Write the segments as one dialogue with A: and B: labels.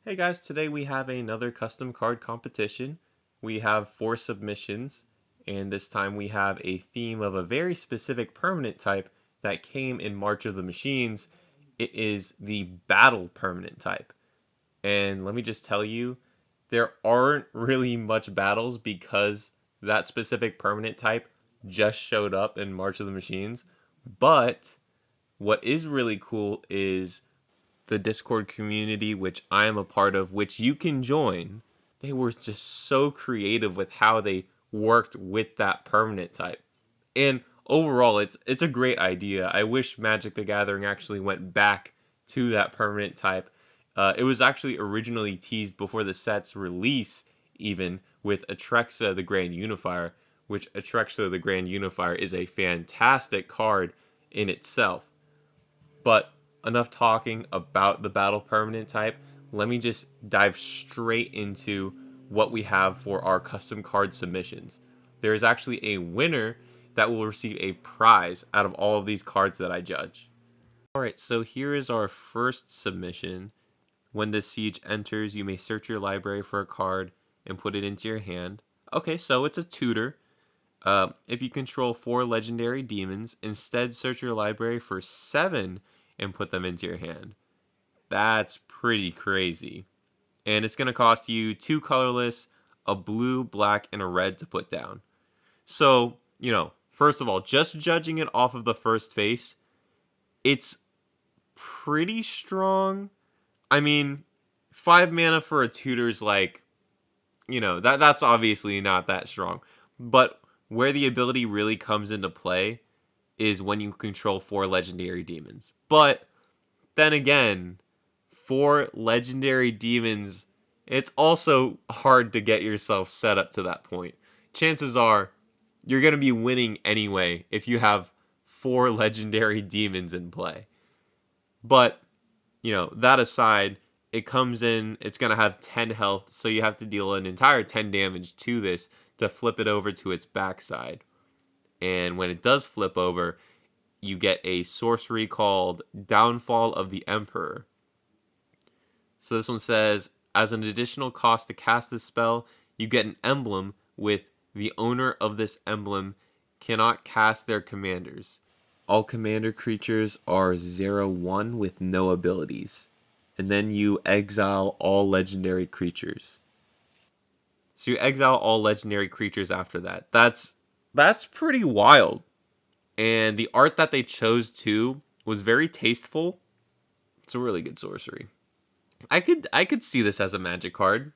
A: Hey guys, today we have another custom card competition. We have 4 submissions, and this time we have a theme of a very specific permanent type that came in March of the Machines. It is the Battle permanent type. And let me just tell you, there aren't really much battles because that specific permanent type just showed up in March of the Machines. But what is really cool is the Discord community, which I am a part of, which you can join. They were just so creative with how they worked with that permanent type. And overall, it's a great idea. I wish Magic the Gathering actually went back to that permanent type. It was actually originally teased before the set's release, even with Atrexa the Grand Unifier, which Atrexa the Grand Unifier is a fantastic card in itself. But enough talking about the battle permanent type. Let me just dive straight into what we have for our custom card submissions. There is actually a winner that will receive a prize out of all of these cards that I judge. Alright, so here is our first submission. When the siege enters, you may search your library for a card and put it into your hand. Okay, so it's a tutor. If you control 4 legendary demons, instead search your library for 7 and put them into your hand. That's pretty crazy. And it's going to cost you 2 colorless, a blue, black, and a red to put down. So, first of all, just judging it off of the first face, it's pretty strong. I mean, 5 mana for a tutor's like, that's obviously not that strong. But where the ability really comes into play is when you control 4 legendary demons. But then again, 4 legendary demons, it's also hard to get yourself set up to that point. Chances are you're going to be winning anyway if you have 4 legendary demons in play. But, that aside, it comes in, it's going to have 10 health, so you have to deal an entire 10 damage to this to flip it over to its backside. And when it does flip over, you get a sorcery called Downfall of the Emperor. So this one says, as an additional cost to cast this spell, you get an emblem with the owner of this emblem cannot cast their commanders. All commander creatures are 0/1 with no abilities. And then you exile all legendary creatures. So you exile all legendary creatures after that. That's pretty wild. And the art that they chose too was very tasteful. It's a really good sorcery. I could see this as a magic card.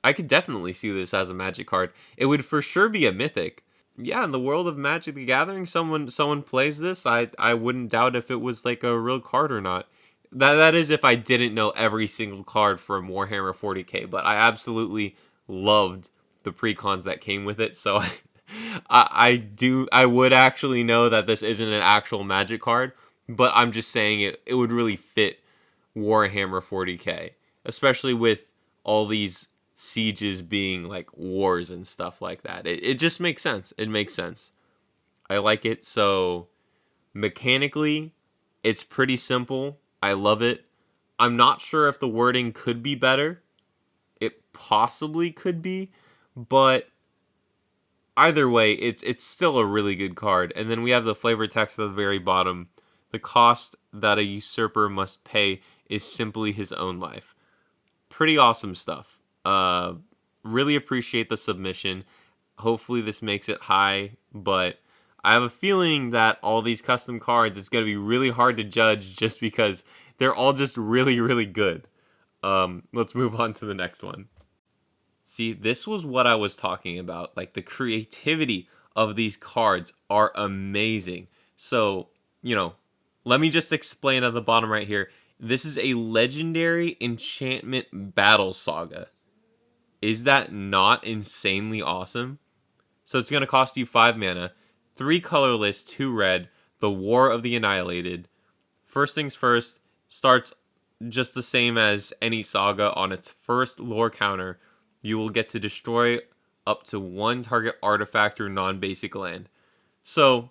A: I could definitely see this as a magic card. It would for sure be a mythic. Yeah, in the world of Magic the Gathering, someone plays this. I wouldn't doubt if it was like a real card or not. That is if I didn't know every single card from Warhammer 40K, but I absolutely loved the precons that came with it. So I would actually know that this isn't an actual Magic card, but I'm just saying it would really fit Warhammer 40K, especially with all these sieges being like wars and stuff like that. It just makes sense. It makes sense. I like it. So mechanically, it's pretty simple. I love it. I'm not sure if the wording could be better. It possibly could be, but either way, it's still a really good card. And then we have the flavor text at the very bottom. The cost that a usurper must pay is simply his own life. Pretty awesome stuff. Really appreciate the submission. Hopefully this makes it high, but I have a feeling that all these custom cards, it's going to be really hard to judge just because they're all just really, really good. Let's move on to the next one. See, this was what I was talking about. Like, the creativity of these cards are amazing. So, let me just explain at the bottom right here. This is a legendary enchantment battle saga. Is that not insanely awesome? So it's going to cost you 5 mana, 3 colorless, 2 red, the War of the Annihilated. First things first, starts just the same as any saga. On its first lore counter, you will get to destroy up to 1 target artifact or non-basic land. So,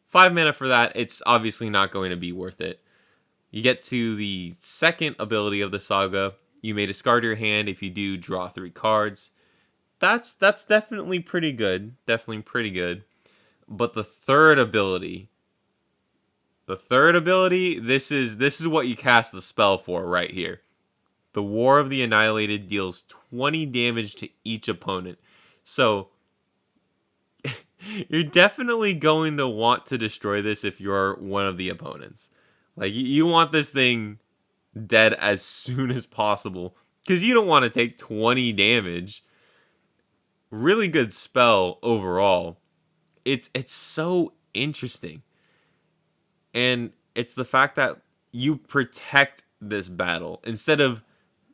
A: 5 mana for that, it's obviously not going to be worth it. You get to the second ability of the saga. You may discard your hand. If you do, draw 3 cards. That's definitely pretty good. Definitely pretty good. But the third ability, this is what you cast the spell for right here. The War of the Annihilated deals 20 damage to each opponent. So you're definitely going to want to destroy this if you're one of the opponents. Like you want this thing dead as soon as possible because you don't want to take 20 damage. Really good spell overall. It's so interesting. And it's the fact that you protect this battle instead of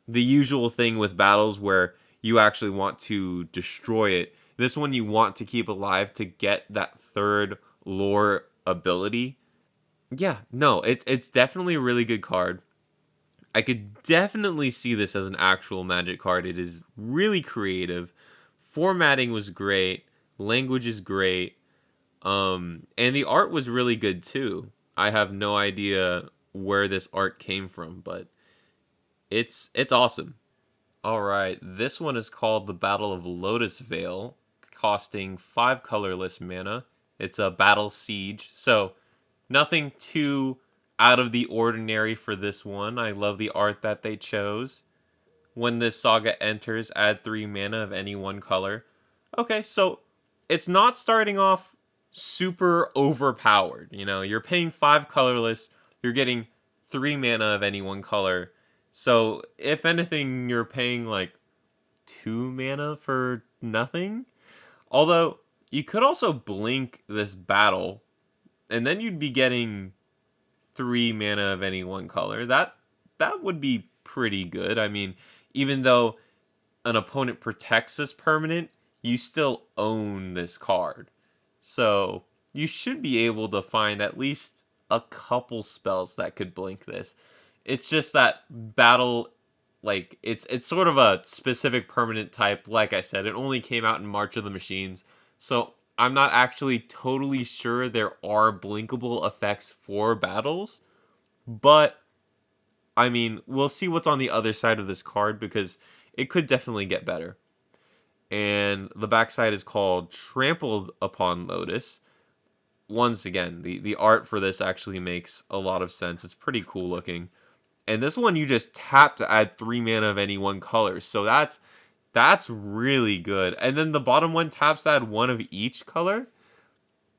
A: the usual thing with battles where you actually want to destroy it. This one you want to keep alive to get that third lore ability. Yeah, no, it's definitely a really good card. I could definitely see this as an actual Magic card. It is really creative. Formatting was great. Language is great. And the art was really good too. I have no idea where this art came from, but it's awesome. All right, this one is called the Battle of Lotus Vale, costing 5 colorless mana. It's a battle siege, so nothing too out of the ordinary for this one. I love the art that they chose. When this saga enters, add 3 mana of any one color. Okay, so it's not starting off super overpowered. You know, you're paying 5 colorless, you're getting 3 mana of any one color. So if anything, you're paying like 2 mana for nothing. Although you could also blink this battle, and then you'd be getting 3 mana of any one color. That would be pretty good. I mean, even though an opponent protects this permanent, you still own this card. So you should be able to find at least a couple spells that could blink this. It's just that battle, like it's sort of a specific permanent type. Like I said, it only came out in March of the Machines, so I'm not actually totally sure there are blinkable effects for battles. But I mean, we'll see what's on the other side of this card because it could definitely get better. And the backside is called Trampled Upon Lotus. Once again, the art for this actually makes a lot of sense. It's pretty cool looking. And this one you just tap to add 3 mana of any one color. So that's really good. And then the bottom one taps to add one of each color.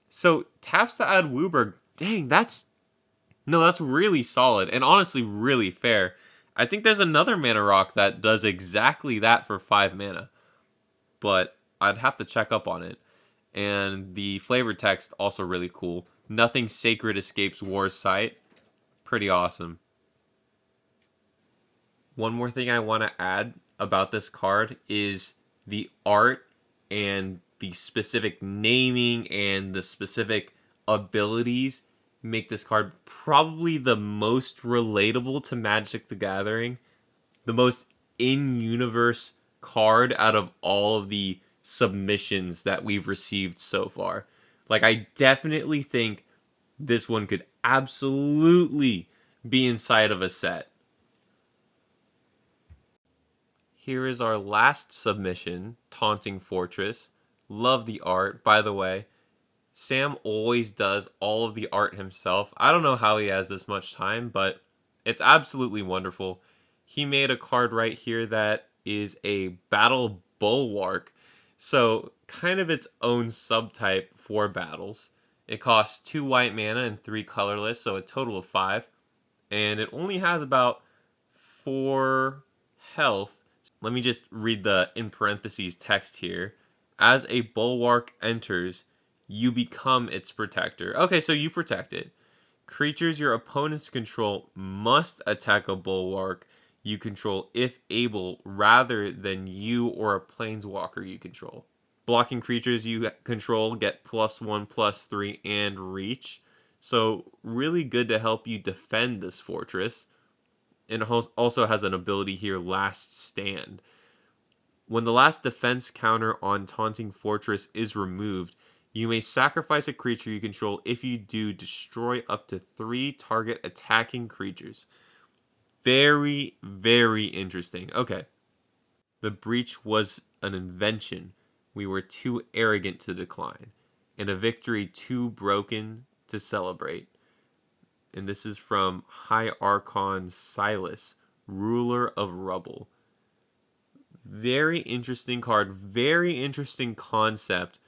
A: So taps to add Wooburg. Dang, that's really solid and honestly really fair. I think there's another mana rock that does exactly that for 5 mana, but I'd have to check up on it. And the flavor text also really cool. Nothing sacred escapes war's sight. Pretty awesome. One more thing I want to add about this card is the art and the specific naming and the specific abilities make this card probably the most relatable to Magic the Gathering, the most in universe card out of all of the submissions that we've received so far. Like, I definitely think this one could absolutely be inside of a set. Here is our last submission, Taunting Fortress. Love the art. By the way, Sam always does all of the art himself. I don't know how he has this much time, but it's absolutely wonderful. He made a card right here that is a battle bulwark. So, kind of its own subtype for battles. It costs 2 white mana and 3 colorless, so a total of 5. And it only has about 4 health. Let me just read the in parentheses text here. As a bulwark enters, you become its protector. Okay, so you protect it. Creatures your opponents control must attack a bulwark you control if able, rather than you or a planeswalker you control. Blocking creatures you control get +1/+3 and reach. So really good to help you defend this fortress. And it also has an ability here, Last Stand. When the last defense counter on Taunting Fortress is removed, You may sacrifice a creature you control. If you do, destroy up to 3 target attacking creatures. Very, very interesting. Okay. The breach was an invention we were too arrogant to decline, and a victory too broken to celebrate. And this is from High Archon Silas, Ruler of Rubble. Very interesting card, very interesting concept.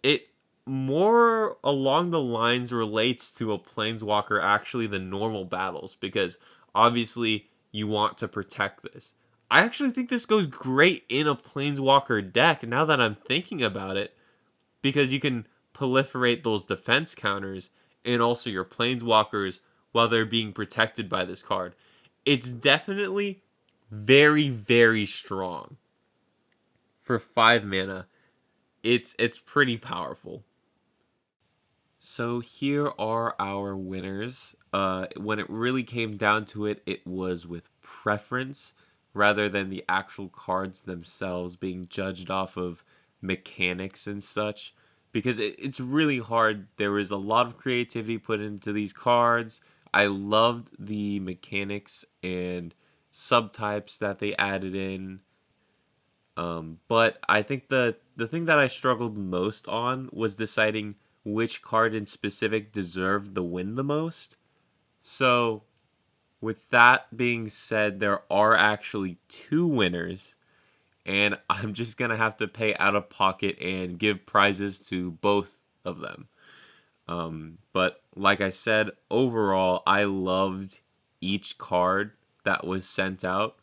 A: It more along the lines relates to a planeswalker actually than normal battles because obviously you want to protect this. I actually think this goes great in a planeswalker deck now that I'm thinking about it because you can proliferate those defense counters and also your planeswalkers while they're being protected by this card. It's definitely very, very strong for 5 mana. It's pretty powerful. So here are our winners. When it really came down to it, it was with preference rather than the actual cards themselves being judged off of mechanics and such. Because it's really hard. There was a lot of creativity put into these cards. I loved the mechanics and subtypes that they added in. But I think the thing that I struggled most on was deciding which card in specific deserved the win the most. So, with that being said, there are actually two winners, and I'm just gonna have to pay out of pocket and give prizes to both of them. But like I said, overall, I loved each card that was sent out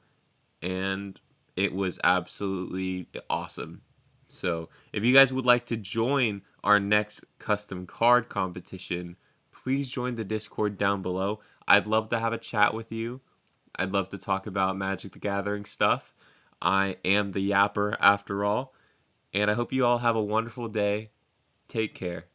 A: and it was absolutely awesome. So, if you guys would like to join our next custom card competition, please join the Discord down below. I'd love to have a chat with you. I'd love to talk about Magic the Gathering stuff. I am the Yapper after all, and I hope you all have a wonderful day. Take care.